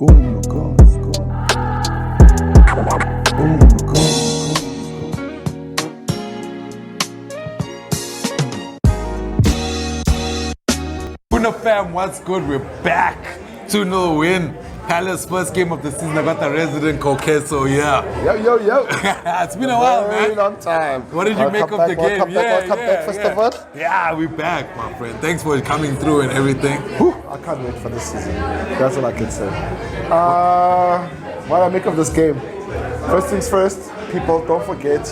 Boom, go, go. Boom, go. Woooh fam, what's good? We're back. 2-0 win. Palace first game of the season. I got the resident Koketso, yeah. Yo. It's been a while, Very man. long time. What did you make of the game? Welcome back, first of all. Yeah, we're back, my friend. Thanks for coming through and everything. Whew, I can't wait for this season. That's all I can say. What I make of this game? First things first, people, don't forget,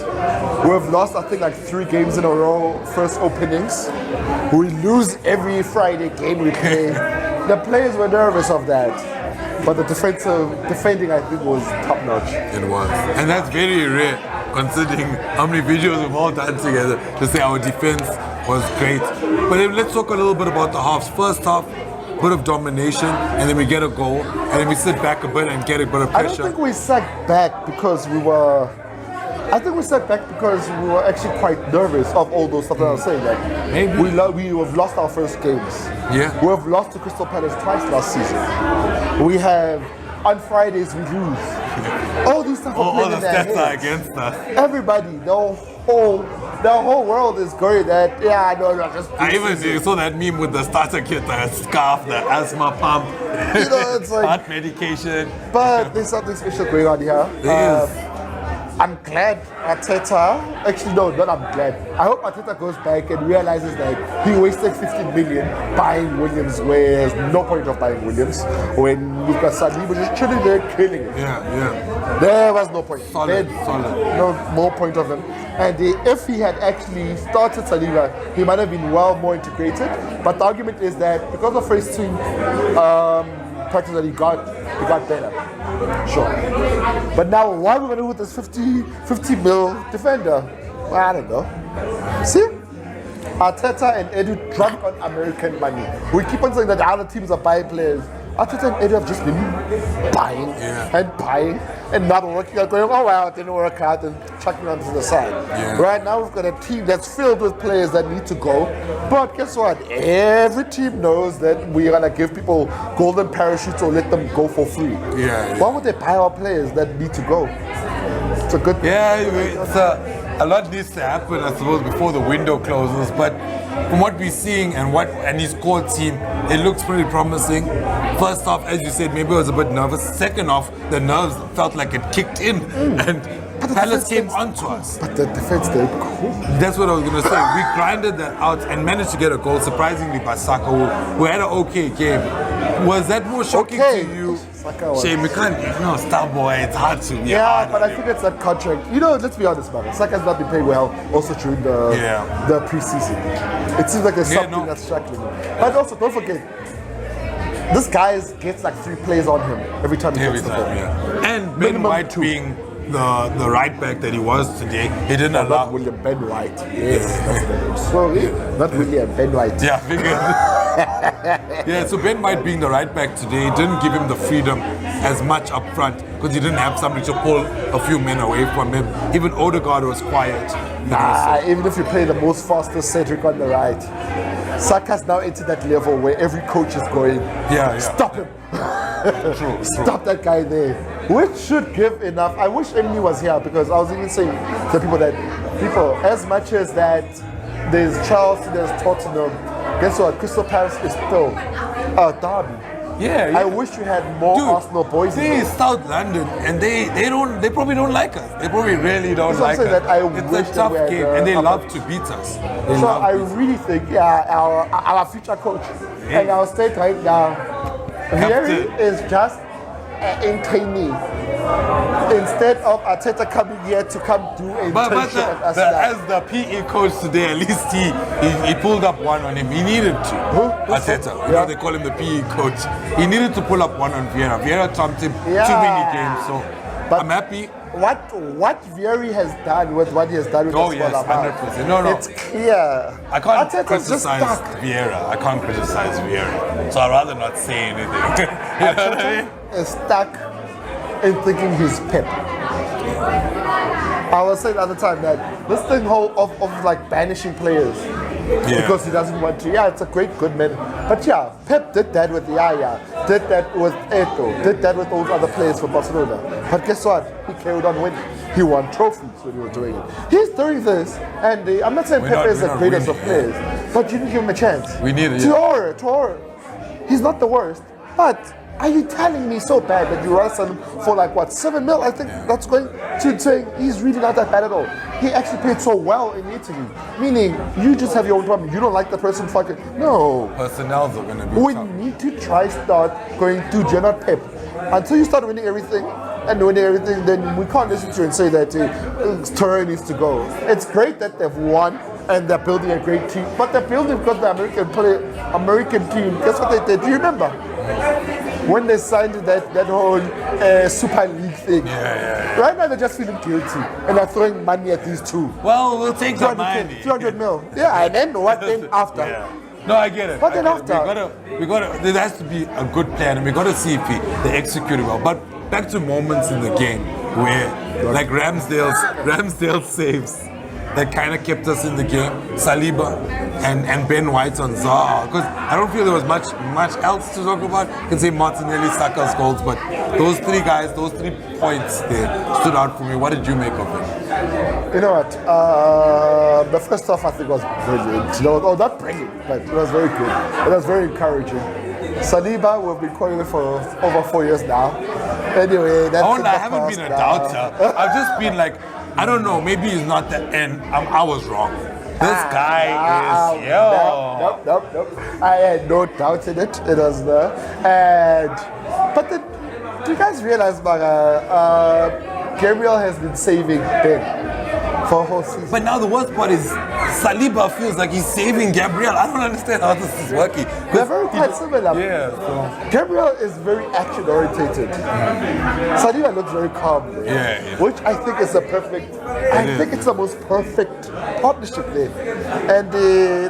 we have lost, I think, like 3 games in a row, first openings. We lose every Friday game we play. The players were nervous of that. But the defending, I think, was top notch. It was. And that's very rare, considering how many videos we've all done together to say our defense was great. But then let's talk a little bit about the halves. First half, bit of domination, and then we get a goal, and then we sit back a bit and get a bit of pressure. I don't think we sat back because we were. I think we sat back because we were actually quite nervous of all those stuff that I was saying. Like Maybe. we have lost our first games. Yeah. We have lost to Crystal Palace twice last season. We have on Fridays we lose. All these stuff are all playing the in their stats are heads. against us. Everybody, the whole world is going that. Yeah, no, just. I even saw that meme with the starter kit, the scarf, the asthma pump, You know, it's like. heart medication. But there's something special going on here. There is. I'm glad Arteta, actually no, not I'm glad. I hope Arteta goes back and realizes that he wasted 15 million buying Williams, where there's no point of buying Williams when we've got Saliba just chilling there killing it. Yeah. There was no point. Solid. No more point of him. And if he had actually started Saliba, he might have been well more integrated. But the argument is that because of first team practice that he got better. Sure. But now what are we going to do with this 50 mil defender? Well, I don't know. See? Arteta and Edu drunk on American money. We keep on saying that the other teams are buying players. Arteta and Edu have just been buying and buying and not working out, going, oh well, it didn't work out, and chucking onto the side. Yeah. Right now we've got a team that's filled with players that need to go. But guess what? Every team knows that we're gonna give people golden parachutes or let them go for free. Yeah. Why would they buy our players that need to go? It's a good A lot needs to happen, I suppose, before the window closes. But from what we're seeing and his core team, it looks pretty promising. First off, as you said, maybe I was a bit nervous. Second off, the nerves felt like it kicked in, and Palace came onto us. But the defense did cool. That's what I was going to say. We grinded that out and managed to get a goal, surprisingly, by Saka, who had an okay game. Was that more shocking Okay. to you? Saka was- Shame, we can't, star boy, it's hard to. Yeah, but I think it's that contract. You know, let's be honest about it. Saka's not been paid well also during the preseason. It seems like there's something that's struggling. But also, don't forget, this guy gets like 3 players on him every time he gets the ball. And Ben Minimum White 2. being the right back that he was today, he didn't allow. Not William, Ben White. Yes, that's the name. Sorry, not William, Ben White. Yeah, so Ben White being the right back today didn't give him the freedom as much up front because he didn't have somebody to pull a few men away from him. Even Odegaard was quiet. Even if you play the most fastest Cedric on the right, Saka's now into that level where every coach is going, stop him. True. Stop that guy there. Which should give enough. I wish Emily was here because I was even saying to people that as much as that there's Chelsea, there's Tottenham, guess what? Crystal Palace is still a derby. Yeah. I wish we had more Arsenal boys. They is South London, and they probably don't like us. They probably really don't like us. That I it's wish a tough that game, and they love to beat us. So I really think, our future coach and our state right now, Vieri is just in training. Instead of Arteta coming here to come do a internship at Arsenal. As the PE coach today, at least he pulled up one on him. He needed to. Who? Arteta. You know they call him the PE coach. He needed to pull up one on Vieira. Vieira trumped him too many games. So But I'm happy. What Vieri has done with what he has done with the yes, smaller amount, 100%. No. it's clear. I can't Arteta's just criticize stuck. Vieira. I can't criticize Vieira. So I'd rather not say anything. You know what I mean? Is stuck in thinking he's Pep. I was saying the other time that this thing of like banishing players, because he doesn't want to. Yeah, it's a good man. But yeah, Pep did that with Yaya, did that with Eto, did that with all the other players for Barcelona. But guess what? He carried on winning. He won trophies when he was doing it. He's doing this, and I'm not saying Pep is the greatest of players, but you didn't give him a chance. We need it. Traore, he's not the worst, but are you telling me so bad that you wrestle him for like what, 7 mil? I think that's going to saying he's really not that bad at all. He actually played so well in Italy, meaning you just have your own problem. You don't like the person, fucking no. Personnel's are going to be We tough. need to start going to Gerard Pep. Until you start winning everything, then we can't listen to you and say that Torre needs to go. It's great that they've won and they're building a great team, but they're building because the American team. Guess what they did? Do you remember? When they signed that whole Super League thing. Yeah. Right now they're just feeling guilty and they're throwing money at these two. Well, we'll take the money. 300 mil. Yeah, and then what then after? Yeah. No, I get it. But then after? We gotta, there has to be a good plan, and we gotta see if they execute it well. But back to moments in the game where, like Ramsdale saves that kind of kept us in the game. Saliba and Ben White on Zaha. Because I don't feel there was much else to talk about. You can say Martinelli, Saka's goals, but those 3 guys, those 3 points there stood out for me. What did you make of it? You know what? The first half I think was brilliant. Not brilliant, but it was very good. It was very encouraging. Saliba, we've been calling it for over 4 years now. Anyway, that's I haven't been a doubter. I've just been like, I don't know, maybe he's not the end. I was wrong. This guy is, Nope. I had no doubt in it. It was there. But do you guys realize, Gabriel has been saving Ben for a whole season? But now the worst part is Saliba feels like he's saving Gabriel. I don't understand how this is working. They're very quite similar. Yeah. So. Gabriel is very action orientated. Saliba looks very calm. Yeah. Which I think is the perfect. I think it's the most perfect partnership there. And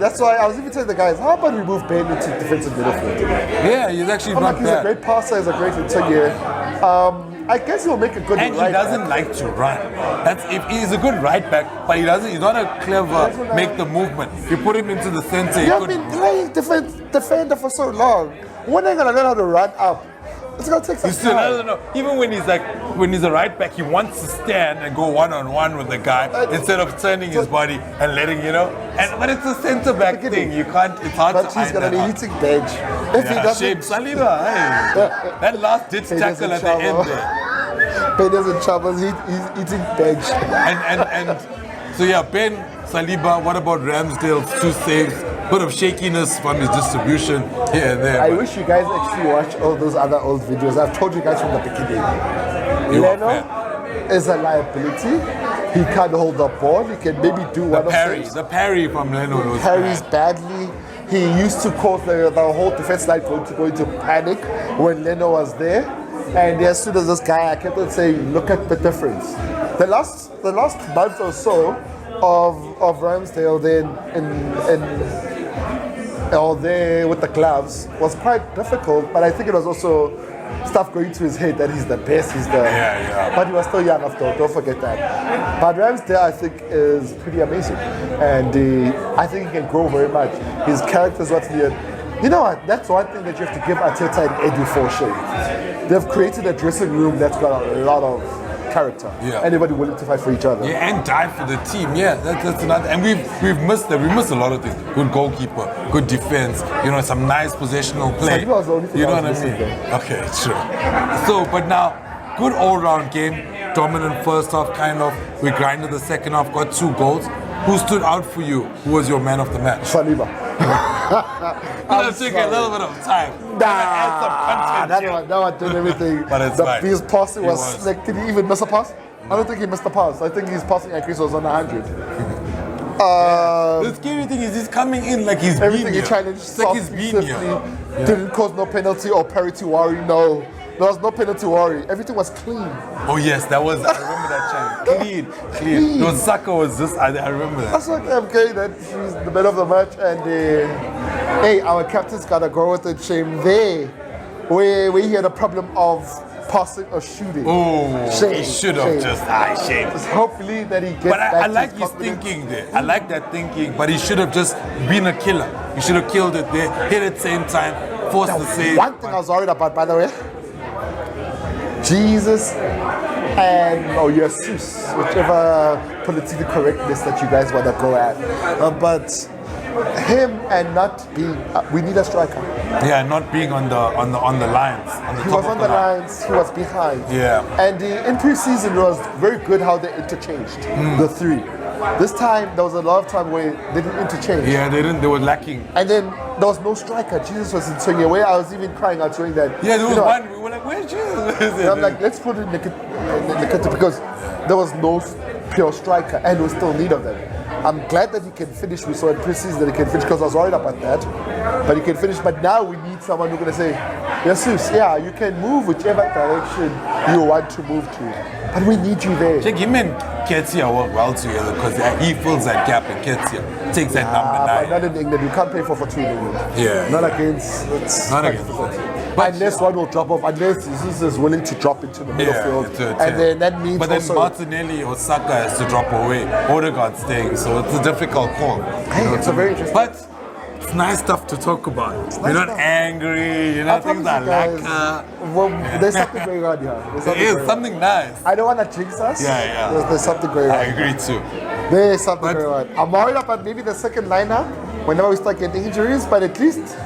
that's why I was even telling the guys, how about we move Ben into defensive midfield? Yeah, he's actually not he's bad. a great passer, he's a great interior. I guess he'll make a good and right he doesn't back. like to run. He's a good right back, but he's not a clever make the movement. You put him into the center. You have been playing defender for so long. When are you gonna learn how to run up? It's gonna take some time. No. Even when he's a right back, he wants to stand and go one-on-one with the guy instead of turning his body and letting but it's a centre back thing. You can't. It's hard but to. He's gonna be hitting bench. If he doesn't, Saliba, that last ditch tackle at the end there. Ben is in trouble. He's eating bench. And so yeah, Ben, Saliba. What about Ramsdale's 2 saves? Bit of shakiness from his distribution here and there. I wish you guys actually watch all those other old videos. I've told you guys from the beginning. Leno is a liability. He can't hold the ball. He can maybe do one of things. The parry from Leno was parries badly. He used to cause the whole defense line to go into panic when Leno was there. And as soon as this guy, I kept on saying, look at the difference. The last month or so of Ramsdale then there with the gloves was quite difficult, but I think it was also stuff going to his head that he's the best, but he was still young after all, don't forget that. But Ramsdale I think is pretty amazing, and I think he can grow very much. His character is what's needed. You know what, that's one thing that you have to give Arteta and Eddie for sure. They've created a dressing room that's got a lot of character. Yeah. Anybody willing to fight for each other. Yeah, and die for the team. Yeah, that's another. And we've missed that. We missed a lot of things. Good goalkeeper, good defense. Some nice possessional play. Saliba was the only thing you know I what was I mean? missing, Okay, sure. So, but now, good all-round game. Dominant first half, kind of. We grinded the second half. Got 2 goals. Who stood out for you? Who was your man of the match? Saliba. It'll take a little bit of time. That one did everything. But it's fine. His passing was like, did he even miss a pass? I don't think he missed a pass. I think his passing accuracy was on 100. The scary thing is he's coming in like he's everything been he here. challenged It's like he's softly, been swiftly, here. didn't cause no penalty or parity worry. No, there was no penalty worry. Everything was clean. Oh yes, I remember that chant. Clean. No, Saka was just, I remember that. That's like okay, that he's the man of the match, and hey, our captain's gotta go with the shame there, where he had a problem of passing or shooting. Oh, Shame, he should have shame. just shame. Just hopefully that he gets But back I to like his his confidence. thinking there. I like that thinking, but he should have just been a killer. He should have killed it there, hit it same time, forced the save. One thing I was worried about, by the way, Jesus and Jesus, whichever political correctness that you guys want to go at, but him and not being, we need a striker. Yeah, not being on the lines. On the He top was of on the the line. lines, he was behind. Yeah. And in pre-season, it was very good how they interchanged the three. This time, there was a lot of time where they didn't interchange. Yeah, they didn't. They were lacking. And then there was no striker. Jesus was in swinging away. I was even crying out during that. Yeah, there was you know, one. We were like, "Where's Jesus?" And I'm like, let's put it in the kit because there was no pure striker and we still need of them. I'm glad that he can finish. We saw in pre-season that he can finish because I was worried about that. But he can finish. But now we need someone who's going to say, Jesus, yeah, you can move whichever direction you want to move to. But we need you there. Check him and Ketsia work well together because he fills that gap and Ketsia takes that number But 9. not in England. You can't play for 2 in England. Yeah. Not against. It's Not quite against. difficult. But Unless one will drop off, unless Jesus is willing to drop into the middle field. And then that means But then also, Martinelli or Saka has to drop away. Odegaard's staying, so it's a difficult call. hey, it's a very interesting. But it's nice stuff to talk about. You're not stuff. angry, you know, I things promise are you guys, lacquer. well, there's something going on here. There's There something is going on. something nice. I don't want to jinx us. Yeah. There's something going I on. agree too. There's something But- going on. I'm worried about maybe the second liner whenever we start getting injuries, but at least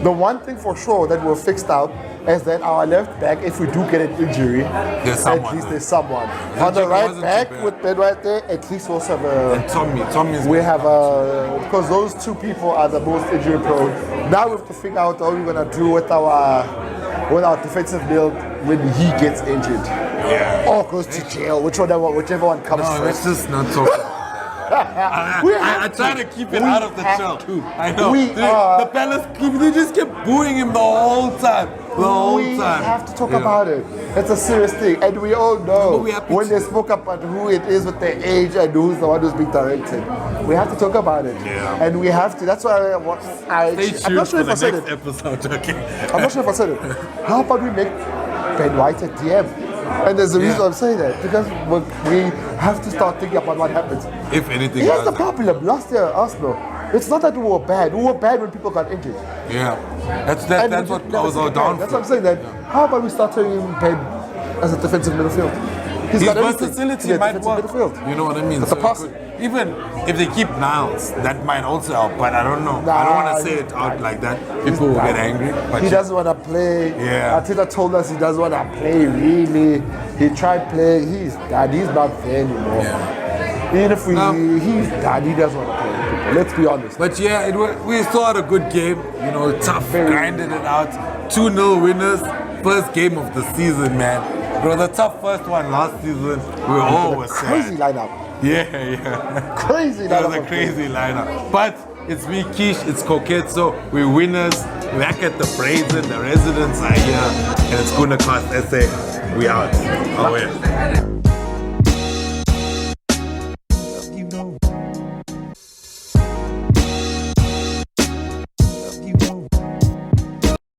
the one thing for sure that we're fixed out is that our left back, if we do get an injury, There's at someone least there. there's someone. That On the joke right wasn't back too bad. with Ben right there, at least we also have a. Tommy's We have a, because those two people are the most injury prone. Now we have to figure out what we're gonna do with our defensive build when he gets injured or goes to jail, whichever one comes No, let's first. just not talk about that. I try to keep it out of the show. I know. The Palace, they just kept booing him the whole time. We have to talk about it. It's a serious thing, and we all know we have to- when they spoke about who it is with their age and who's the one who's being directed. We have to talk about it, Yeah. and we have to. That's why Stay I'm tuned not sure for if I the said next it. episode. Okay. I'm not sure if I said it. How about we make Ben White a DM? And there's a reason I'm saying that because we have to start thinking about what happens. If anything Here's the else. problem. Last year, Arsenal. It's not that we were bad. We were bad when people got injured. Yeah. That's And what we I never was see all it down again. That's for. what I'm saying. That how about we start turning Ben as a defensive midfield? His got everything versatility to be a might defensive work. midfield. You know what I mean? That's So a it pass. could- even if they keep Niles, that might also help. But I don't know. I don't want to say it out like that. People will get angry. But He doesn't want to play. Yeah. Arteta told us he doesn't want to play. Really, he tried playing. He's done. He's not there anymore. Even if he's done, he doesn't want to play. Let's be honest. But yeah, we still had a good game. You know, tough, grinded it out. 2-0 winners. First game of the season, man. It was a tough first one last season. We were always Crazy sad. lineup. Yeah. Crazy It lineup. was a crazy lineup. But it's me, Kish, it's Koketso. We're winners. Back at the Brazen. The residents are here. And it's gonna cost SA. We out. Oh, yeah.